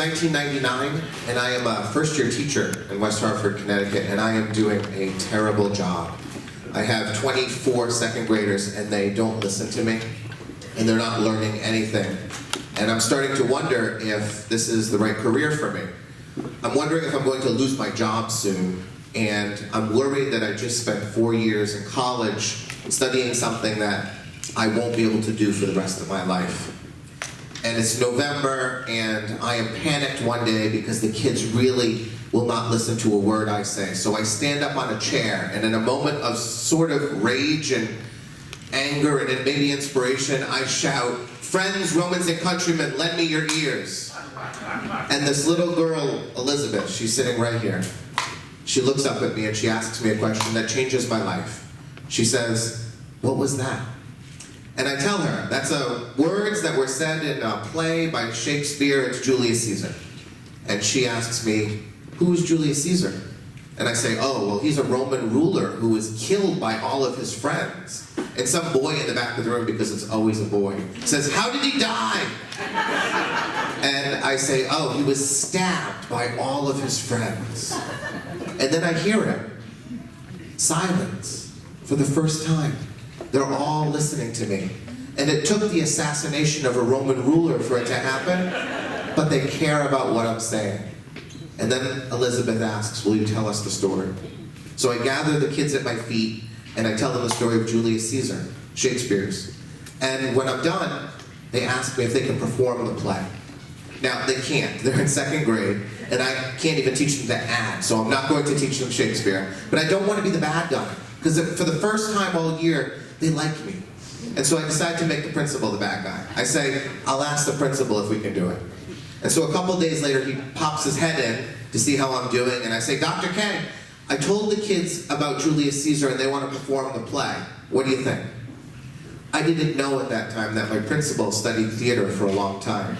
1999, and I am a first-year teacher in West Hartford, Connecticut, and I am doing a terrible job. I have 24 second graders, and they don't listen to me, and they're not learning anything. And I'm starting to wonder if this is the right career for me. I'm wondering if I'm going to lose my job soon, and I'm worried that I just spent 4 years in college studying something that I won't be able to do for the rest of my life. And it's November, and I am panicked one day because the kids really will not listen to a word I say. So I stand up on a chair, and in a moment of sort of rage and anger and maybe inspiration, I shout, "Friends, Romans, and countrymen, lend me your ears." And this little girl, Elizabeth, she's sitting right here. She looks up at me and she asks me a question that changes my life. She says, "What was that?" And I tell her, that's words that were said in a play by Shakespeare. It's Julius Caesar. And she asks me, "Who is Julius Caesar?" And I say, "Oh, well, he's a Roman ruler who was killed by all of his friends." And some boy in the back of the room, because it's always a boy, says, "How did he die?" And I say, "Oh, he was stabbed by all of his friends." And then I hear him. Silence for the first time. They're all listening to me. And it took the assassination of a Roman ruler for it to happen, but they care about what I'm saying. And then Elizabeth asks, "Will you tell us the story?" So I gather the kids at my feet, and I tell them the story of Julius Caesar, Shakespeare's. And when I'm done, they ask me if they can perform the play. Now, they can't. They're in second grade, and I can't even teach them to act, so I'm not going to teach them Shakespeare. But I don't want to be the bad guy, because for the first time all year, they like me. And so I decide to make the principal the bad guy. I say, "I'll ask the principal if we can do it." And so a couple days later, he pops his head in to see how I'm doing, and I say, "Dr. K, I told the kids about Julius Caesar, and they want to perform the play. What do you think?" I didn't know at that time that my principal studied theater for a long time.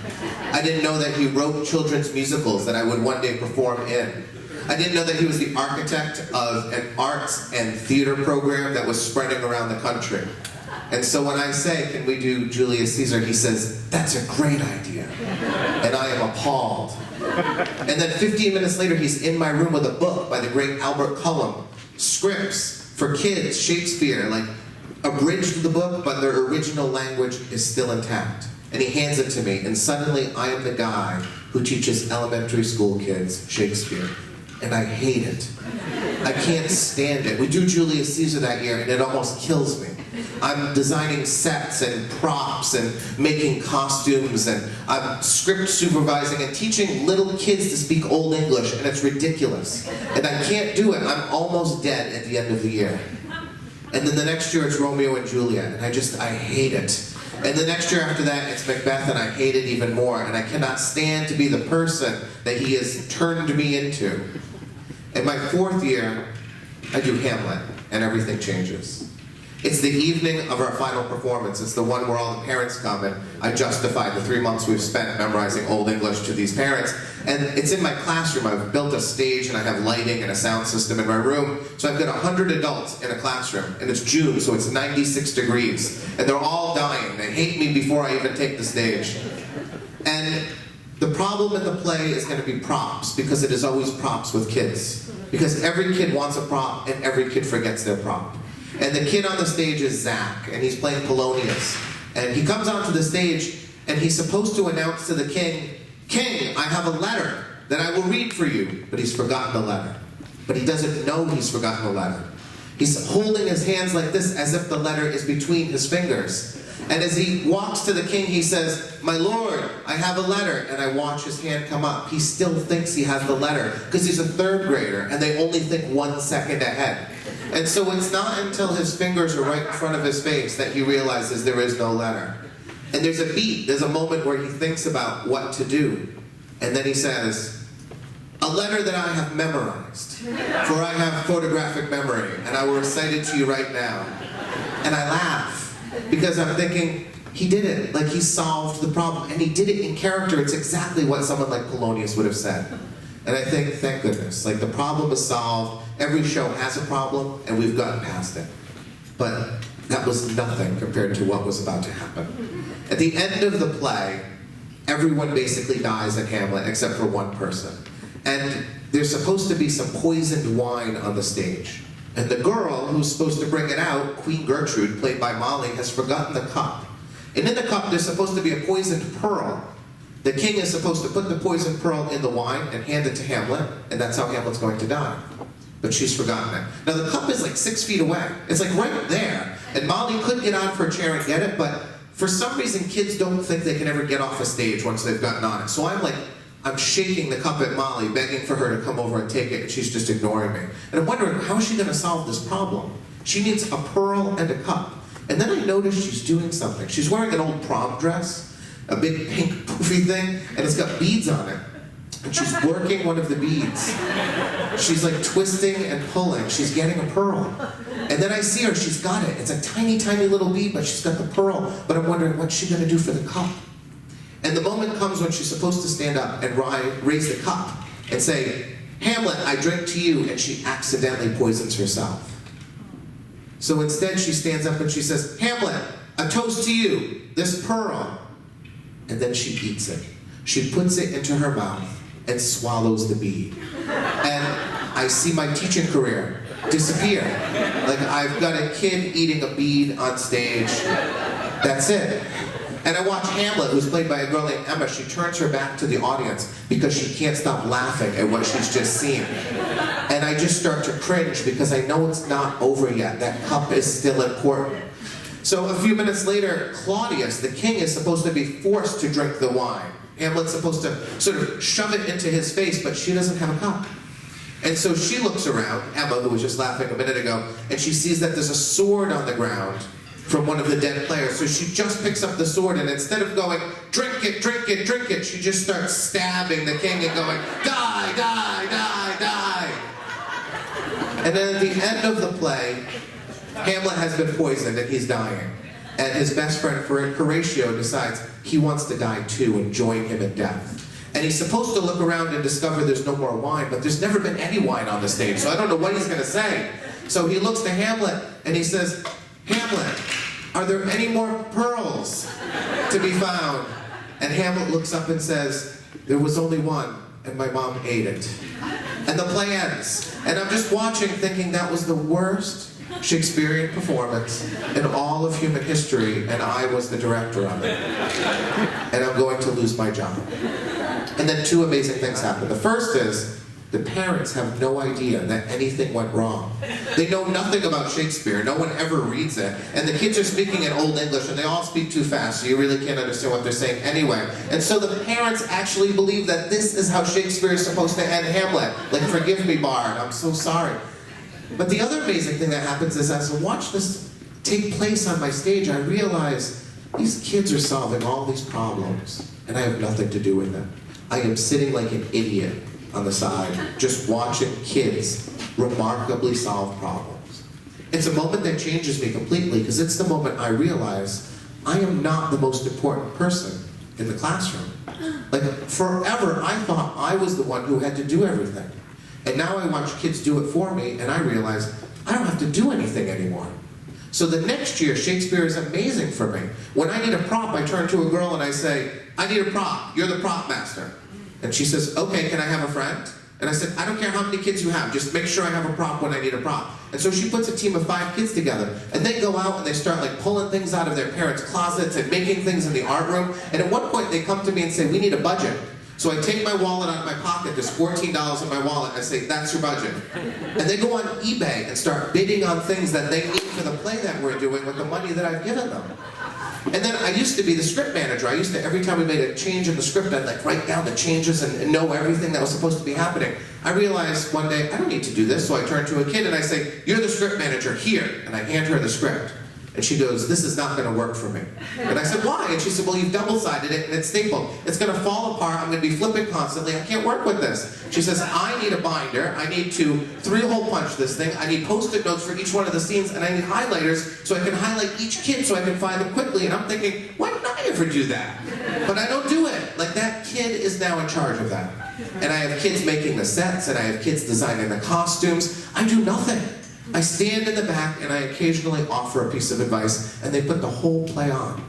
I didn't know that he wrote children's musicals that I would one day perform in. I didn't know that he was the architect of an arts and theater program that was spreading around the country. And so when I say, "Can we do Julius Caesar?" he says, "That's a great idea." And I am appalled. And then 15 minutes later, he's in my room with a book by the great Albert Cullum. Scripts for kids, Shakespeare, like abridged the book, but their original language is still intact. And he hands it to me, and suddenly I am the guy who teaches elementary school kids Shakespeare. And I hate it. I can't stand it. We do Julius Caesar that year, and it almost kills me. I'm designing sets and props and making costumes, and I'm script supervising and teaching little kids to speak Old English, and it's ridiculous. And I can't do it. I'm almost dead at the end of the year. And then the next year it's Romeo and Juliet, and I hate it. And the next year after that it's Macbeth, and I hate it even more, and I cannot stand to be the person that he has turned me into. In my fourth year, I do Hamlet, and everything changes. It's the evening of our final performance. It's the one where all the parents come, and I justify the 3 months we've spent memorizing Old English to these parents. And it's in my classroom. I've built a stage, and I have lighting and a sound system in my room. So I've got 100 adults in a classroom, and it's June, so it's 96 degrees. And they're all dying. They hate me before I even take the stage. And the problem in the play is going to be props, because it is always props with kids. Because every kid wants a prop, and every kid forgets their prop. And the kid on the stage is Zach, and he's playing Polonius. And he comes onto the stage, and he's supposed to announce to the king, "King, I have a letter that I will read for you." But he's forgotten the letter. But he doesn't know he's forgotten the letter. He's holding his hands like this as if the letter is between his fingers. And as he walks to the king, he says, "My lord, I have a letter." And I watch his hand come up. He still thinks he has the letter, because he's a third grader, and they only think 1 second ahead. And so it's not until his fingers are right in front of his face that he realizes there is no letter. And there's a beat, there's a moment where he thinks about what to do. And then he says, "A letter that I have memorized, for I have photographic memory, and I will recite it to you right now." And I laugh, because I'm thinking, he did it, like he solved the problem. And he did it in character. It's exactly what someone like Polonius would have said. And I think, thank goodness, like the problem is solved. Every show has a problem, and we've gotten past it. But that was nothing compared to what was about to happen. At the end of the play, everyone basically dies in Hamlet except for one person. And there's supposed to be some poisoned wine on the stage. And the girl who's supposed to bring it out, Queen Gertrude, played by Molly, has forgotten the cup. And in the cup, there's supposed to be a poisoned pearl. The king is supposed to put the poisoned pearl in the wine and hand it to Hamlet, and that's how Hamlet's going to die. But she's forgotten it. Now the cup is like 6 feet away. It's like right there. And Molly could get on for a chair and get it, but for some reason kids don't think they can ever get off a stage once they've gotten on it. So I'm shaking the cup at Molly, begging for her to come over and take it, and she's just ignoring me. And I'm wondering, how is she going to solve this problem? She needs a pearl and a cup. And then I notice she's doing something. She's wearing an old prom dress, a big pink poofy thing, and it's got beads on it. And she's working one of the beads. She's like twisting and pulling. She's getting a pearl. And then I see her, she's got it. It's a tiny, tiny little bead, but she's got the pearl. But I'm wondering, what's she going to do for the cup? And the moment comes when she's supposed to stand up and raise the cup and say, Hamlet, I drink to you, and she accidentally poisons herself. So instead she stands up and she says, Hamlet, a toast to you, this pearl. And then she eats it. She puts it into her mouth and swallows the bead. And I see my teaching career disappear. Like, I've got a kid eating a bead on stage. That's it. And I watch Hamlet, who's played by a girl named Emma. She turns her back to the audience because she can't stop laughing at what she's just seen. And I just start to cringe because I know it's not over yet. That cup is still important. So a few minutes later, Claudius, the king, is supposed to be forced to drink the wine. Hamlet's supposed to sort of shove it into his face, but she doesn't have a cup. And so she looks around, Emma, who was just laughing a minute ago, and she sees that there's a sword on the ground from one of the dead players. So she just picks up the sword, and instead of going, drink it, drink it, drink it, she just starts stabbing the king and going, die, die, die, die. And then at the end of the play, Hamlet has been poisoned and he's dying. And his best friend, Horatio, decides he wants to die too and join him in death. And he's supposed to look around and discover there's no more wine, but there's never been any wine on the stage, so I don't know what he's going to say. So he looks to Hamlet and he says, Hamlet, are there any more pearls to be found? And Hamlet looks up and says, there was only one, and my mom ate it. And the play ends. And I'm just watching thinking that was the worst Shakespearean performance in all of human history, and I was the director of it. And I'm going to lose my job. And then two amazing things happen. The first is, the parents have no idea that anything went wrong. They know nothing about Shakespeare. No one ever reads it. And the kids are speaking in Old English, and they all speak too fast, so you really can't understand what they're saying anyway. And so the parents actually believe that this is how Shakespeare is supposed to end Hamlet. Like, forgive me, Bard, I'm so sorry. But the other amazing thing that happens is, as I watch this take place on my stage, I realize these kids are solving all these problems, and I have nothing to do with them. I am sitting like an idiot on the side, just watching kids remarkably solve problems. It's a moment that changes me completely, because it's the moment I realize I am not the most important person in the classroom. Like, forever I thought I was the one who had to do everything. And now I watch kids do it for me, and I realize I don't have to do anything anymore. So the next year, Shakespeare is amazing for me. When I need a prop, I turn to a girl and I say, I need a prop, you're the prop master. And she says, okay, can I have a friend? And I said, I don't care how many kids you have, just make sure I have a prop when I need a prop. And so she puts a team of 5 kids together, and they go out and they start like pulling things out of their parents' closets and making things in the art room. And at one point they come to me and say, we need a budget. So I take my wallet out of my pocket, there's $14 in my wallet, and I say, that's your budget. And they go on eBay and start bidding on things that they need for the play that we're doing with the money that I've given them. And then I used to be the script manager. I used to, every time we made a change in the script, I'd like write down the changes and know everything that was supposed to be happening. I realized one day, I don't need to do this, so I turn to a kid and I say, you're the script manager, here. And I hand her the script. And she goes, this is not going to work for me. And I said, why? And she said, well, you've double-sided it and it's stapled. It's going to fall apart. I'm going to be flipping constantly. I can't work with this. She says, I need a binder. I need to 3-hole punch this thing. I need post-it notes for each one of the scenes. And I need highlighters so I can highlight each kid so I can find them quickly. And I'm thinking, why didn't I ever do that? But I don't do it. Like, that kid is now in charge of that. And I have kids making the sets, and I have kids designing the costumes. I do nothing. I stand in the back and I occasionally offer a piece of advice, and they put the whole play on.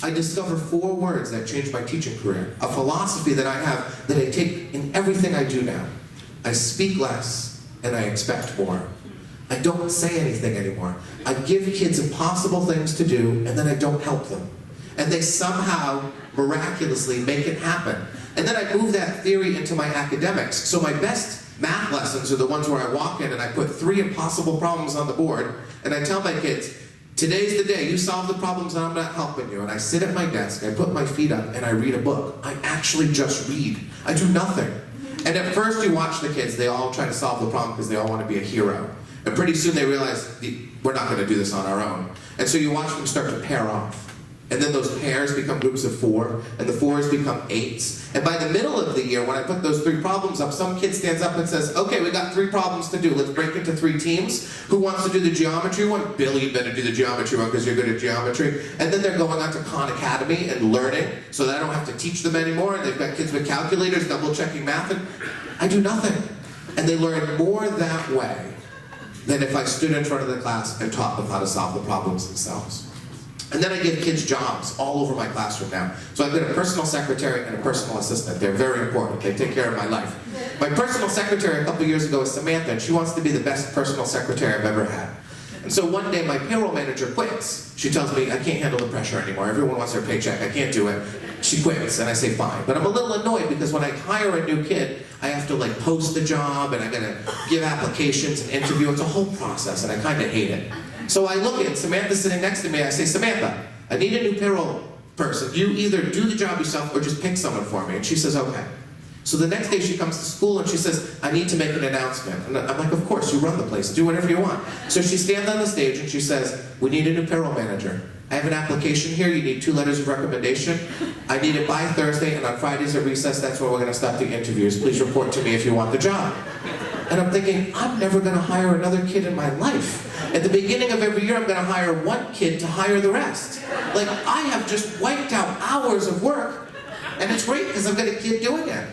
I discover 4 words that changed my teaching career. A philosophy that I have that I take in everything I do now. I speak less and I expect more. I don't say anything anymore. I give kids impossible things to do and then I don't help them. And they somehow, miraculously, make it happen. And then I move that theory into my academics. So my best math lessons are the ones where I walk in and I put 3 impossible problems on the board and I tell my kids, today's the day, you solve the problems and I'm not helping you. And I sit at my desk, I put my feet up and I read a book. I actually just read. I do nothing. And at first you watch the kids, they all try to solve the problem because they all want to be a hero. And pretty soon they realize, we're not going to do this on our own. And so you watch them start to pair off. And then those pairs become groups of 4, and the 4s become 8s. And by the middle of the year, when I put those 3 problems up, some kid stands up and says, okay, we got 3 problems to do. Let's break into 3 teams. Who wants to do the geometry one? Billy, you better do the geometry one because you're good at geometry. And then they're going on to Khan Academy and learning so that I don't have to teach them anymore. And they've got kids with calculators, double-checking math, and I do nothing. And they learn more that way than if I stood in front of the class and taught them how to solve the problems themselves. And then I give kids jobs all over my classroom now. So I've got a personal secretary and a personal assistant. They're very important. They take care of my life. My personal secretary a couple years ago is Samantha, and she wants to be the best personal secretary I've ever had. And so one day my payroll manager quits. She tells me, I can't handle the pressure anymore. Everyone wants their paycheck. I can't do it. She quits, and I say, fine. But I'm a little annoyed because when I hire a new kid, I have to like post the job, and I gotta give applications and interview. It's a whole process, and I kind of hate it. So I look at Samantha sitting next to me, I say, Samantha, I need a new payroll person. You either do the job yourself or just pick someone for me. And she says, okay. So the next day she comes to school and she says, I need to make an announcement. And I'm like, of course, you run the place, do whatever you want. So she stands on the stage and she says, we need a new payroll manager. I have an application here, you need 2 letters of recommendation. I need it by Thursday, and on Fridays at recess, that's where we're gonna start the interviews. Please report to me if you want the job. And I'm thinking, I'm never gonna hire another kid in my life. At the beginning of every year, I'm gonna hire 1 kid to hire the rest. Like, I have just wiped out hours of work, and it's great because I've got a kid doing it.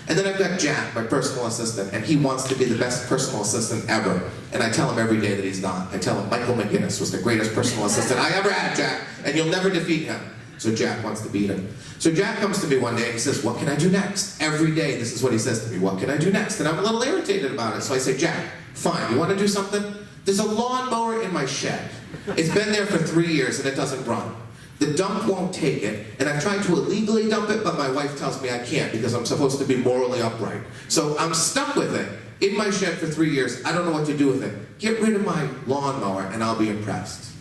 And then I've got Jack, my personal assistant, and he wants to be the best personal assistant ever. And I tell him every day that he's not. I tell him Michael McGinnis was the greatest personal assistant I ever had, Jack, and you'll never defeat him. So Jack wants to beat him. So Jack comes to me one day and he says, what can I do next? Every day this is what he says to me, what can I do next? And I'm a little irritated about it. So I say, Jack, fine, you want to do something? There's a lawnmower in my shed. It's been there for 3 years and it doesn't run. The dump won't take it, and I've tried to illegally dump it, but my wife tells me I can't because I'm supposed to be morally upright. So I'm stuck with it in my shed for 3 years. I don't know what to do with it. Get rid of my lawnmower and I'll be impressed.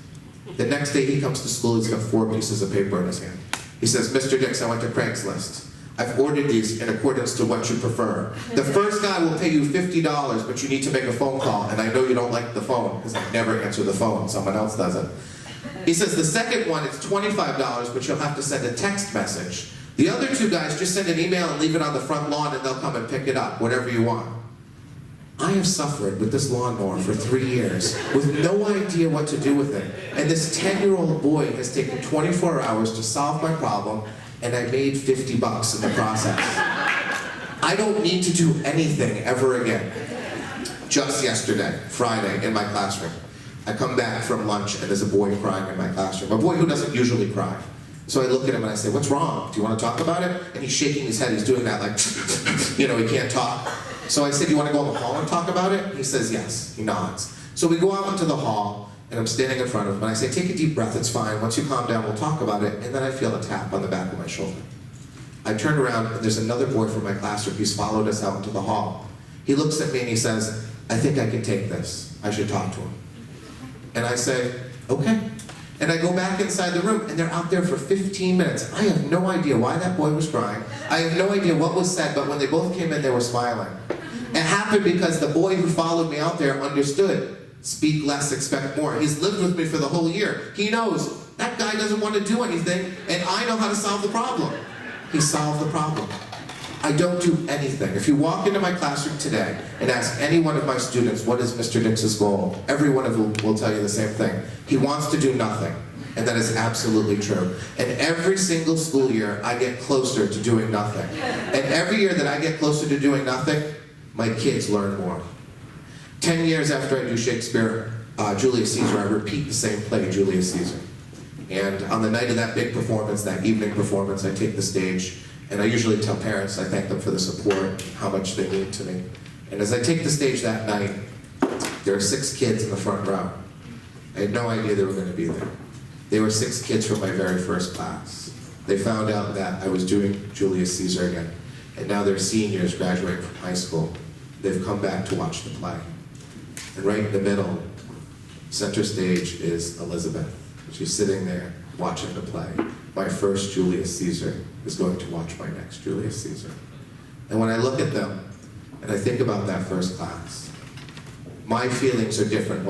The next day he comes to school, he's got 4 pieces of paper in his hand. He says, Mr. Dix, I went to Craigslist. I've ordered these in accordance to what you prefer. The first guy will pay you $50, but you need to make a phone call, and I know you don't like the phone because I never answer the phone. Someone else does it. He says, the second one, it's $25, but you'll have to send a text message. The other 2 guys just send an email and leave it on the front lawn and they'll come and pick it up, whatever you want. I have suffered with this lawnmower for 3 years with no idea what to do with it. And this 10-year-old boy has taken 24 hours to solve my problem, and I made $50 in the process. I don't need to do anything ever again. Just yesterday, Friday, in my classroom, I come back from lunch and there's a boy crying in my classroom. A boy who doesn't usually cry. So I look at him and I say, what's wrong? Do you want to talk about it? And he's shaking his head. He's doing that like, you know, he can't talk. So I said, do you want to go in the hall and talk about it? He says, yes. He nods. So we go out into the hall and I'm standing in front of him and I say, take a deep breath, it's fine. Once you calm down, we'll talk about it. And then I feel a tap on the back of my shoulder. I turn around and there's another boy from my classroom. He's followed us out into the hall. He looks at me and he says, I think I can take this. I should talk to him. And I say, okay. And I go back inside the room and they're out there for 15 minutes. I have no idea why that boy was crying. I have no idea what was said, but when they both came in, they were smiling. It happened because the boy who followed me out there understood. Speak less, expect more. He's lived with me for the whole year. He knows that guy doesn't want to do anything, and I know how to solve the problem. He solved the problem. I don't do anything. If you walk into my classroom today and ask any one of my students, what is Mr. Dix's goal? Every one of them will tell you the same thing. He wants to do nothing. And that is absolutely true. And every single school year, I get closer to doing nothing. And every year that I get closer to doing nothing, my kids learn more. 10 years after I do Shakespeare, Julius Caesar, I repeat the same play, Julius Caesar. And on the night of that big performance, that evening performance, I take the stage, and I usually tell parents, I thank them for the support, how much they mean to me. And as I take the stage that night, there are 6 kids in the front row. I had no idea they were going to be there. They were 6 kids from my very first class. They found out that I was doing Julius Caesar again, and now they're seniors graduating from high school. They've come back to watch the play. And right in the middle, center stage, is Elizabeth. She's sitting there watching the play. My first Julius Caesar is going to watch my next Julius Caesar. And when I look at them, and I think about that first class, my feelings are different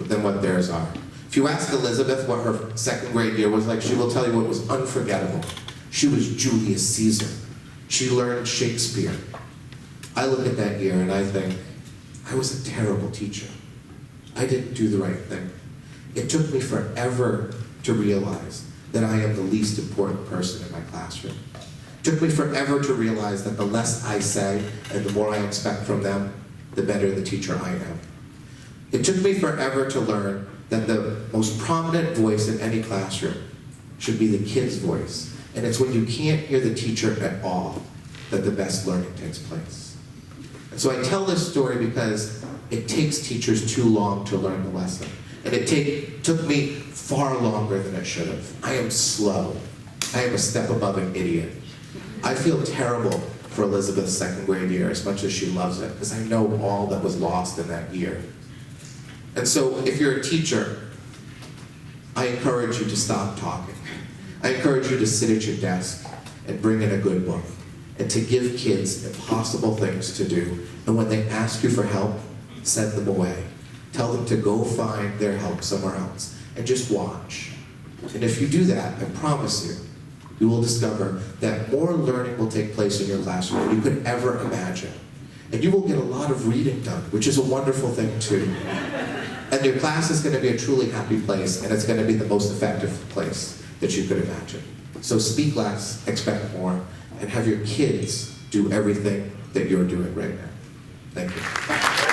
than what theirs are. If you ask Elizabeth what her second grade year was like, she will tell you it was unforgettable. She was Julius Caesar. She learned Shakespeare. I look at that year and I think, I was a terrible teacher. I didn't do the right thing. It took me forever to realize that I am the least important person in my classroom. It took me forever to realize that the less I say and the more I expect from them, the better the teacher I am. It took me forever to learn that the most prominent voice in any classroom should be the kid's voice. And it's when you can't hear the teacher at all that the best learning takes place. And so I tell this story because it takes teachers too long to learn the lesson. And it took me far longer than it should have. I am slow. I am a step above an idiot. I feel terrible for Elizabeth's second grade year as much as she loves it, because I know all that was lost in that year. And so if you're a teacher, I encourage you to stop talking. I encourage you to sit at your desk and bring in a good book, and to give kids impossible things to do. And when they ask you for help, send them away. Tell them to go find their help somewhere else, and just watch. And if you do that, I promise you, you will discover that more learning will take place in your classroom than you could ever imagine. And you will get a lot of reading done, which is a wonderful thing too. And your class is going to be a truly happy place, and it's going to be the most effective place that you could imagine. So speak less, expect more, and have your kids do everything that you're doing right now. Thank you.